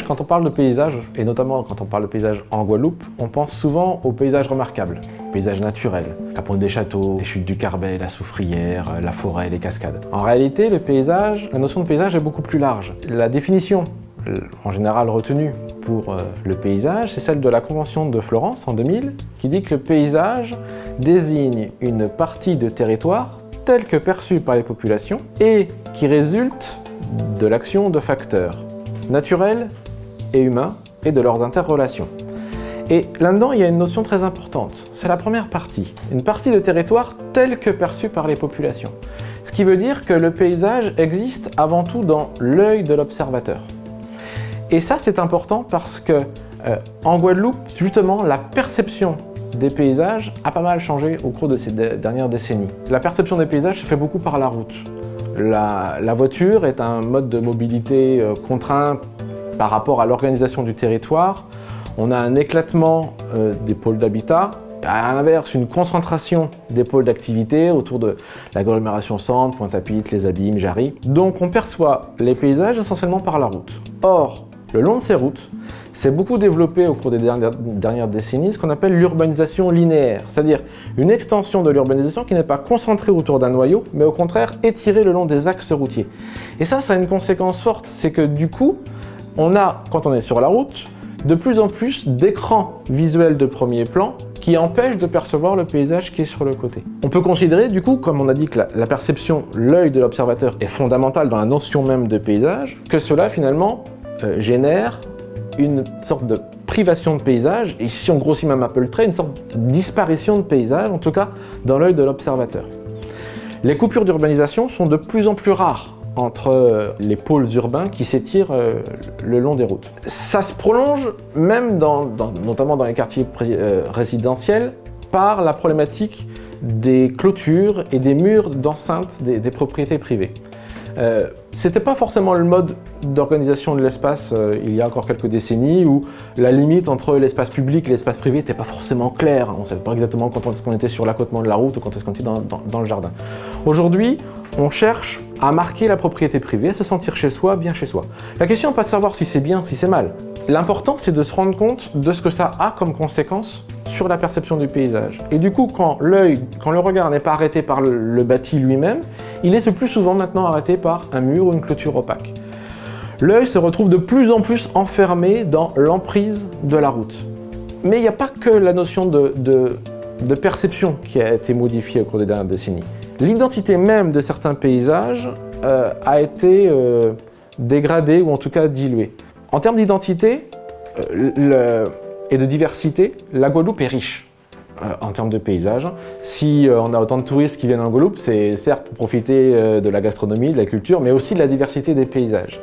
Quand on parle de paysage, et notamment quand on parle de paysage en Guadeloupe, on pense souvent aux paysages remarquables, paysages naturels, la pointe des châteaux, les chutes du Carbet, la soufrière, la forêt, les cascades. En réalité, le paysage, la notion de paysage est beaucoup plus large. La définition, en général retenue pour le paysage, c'est celle de la Convention de Florence en 2000, qui dit que le paysage désigne une partie de territoire telle que perçue par les populations et qui résulte de l'action de facteurs naturels et humains et de leurs interrelations. Et là-dedans, il y a une notion très importante. C'est la première partie. Une partie de territoire telle que perçue par les populations. Ce qui veut dire que le paysage existe avant tout dans l'œil de l'observateur. Et ça, c'est important parce que en Guadeloupe, justement, la perception des paysages a pas mal changé au cours de ces dernières décennies. La perception des paysages se fait beaucoup par la route. La voiture est un mode de mobilité contraint par rapport à l'organisation du territoire. On a un éclatement des pôles d'habitat, à l'inverse une concentration des pôles d'activité autour de l'agglomération centre, Pointe-à-Pitre, les Abîmes, Jarry. Donc on perçoit les paysages essentiellement par la route. Or, le long de ces routes, s'est beaucoup développé au cours des dernières décennies ce qu'on appelle l'urbanisation linéaire, c'est-à-dire une extension de l'urbanisation qui n'est pas concentrée autour d'un noyau, mais au contraire étirée le long des axes routiers. Et ça a une conséquence forte, c'est que du coup, on a, quand on est sur la route, de plus en plus d'écrans visuels de premier plan qui empêchent de percevoir le paysage qui est sur le côté. On peut considérer du coup, comme on a dit que la perception, l'œil de l'observateur est fondamental dans la notion même de paysage, que cela finalement génère une sorte de privation de paysage, et si on grossit même un peu le trait, une sorte de disparition de paysage, en tout cas dans l'œil de l'observateur. Les coupures d'urbanisation sont de plus en plus rares entre les pôles urbains qui s'étirent le long des routes. Ça se prolonge même notamment dans les quartiers résidentiels par la problématique des clôtures et des murs d'enceinte des propriétés privées. C'était pas forcément le mode d'organisation de l'espace il y a encore quelques décennies où la limite entre l'espace public et l'espace privé n'était pas forcément claire. On ne savait pas exactement quand est-ce qu'on était sur l'accotement de la route ou quand est-ce qu'on était dans le jardin. Aujourd'hui, on cherche à marquer la propriété privée, à se sentir chez soi, bien chez soi. La question n'est pas de savoir si c'est bien, si c'est mal. L'important, c'est de se rendre compte de ce que ça a comme conséquence sur la perception du paysage. Et du coup, quand le regard n'est pas arrêté par le bâti lui-même, il est le plus souvent maintenant arrêté par un mur ou une clôture opaque. L'œil se retrouve de plus en plus enfermé dans l'emprise de la route. Mais il n'y a pas que la notion de perception qui a été modifiée au cours des dernières décennies. L'identité même de certains paysages a été dégradée ou en tout cas diluée. En termes d'identité et de diversité, la Guadeloupe est riche en termes de paysages. Si on a autant de touristes qui viennent en Guadeloupe, c'est certes pour profiter de la gastronomie, de la culture, mais aussi de la diversité des paysages.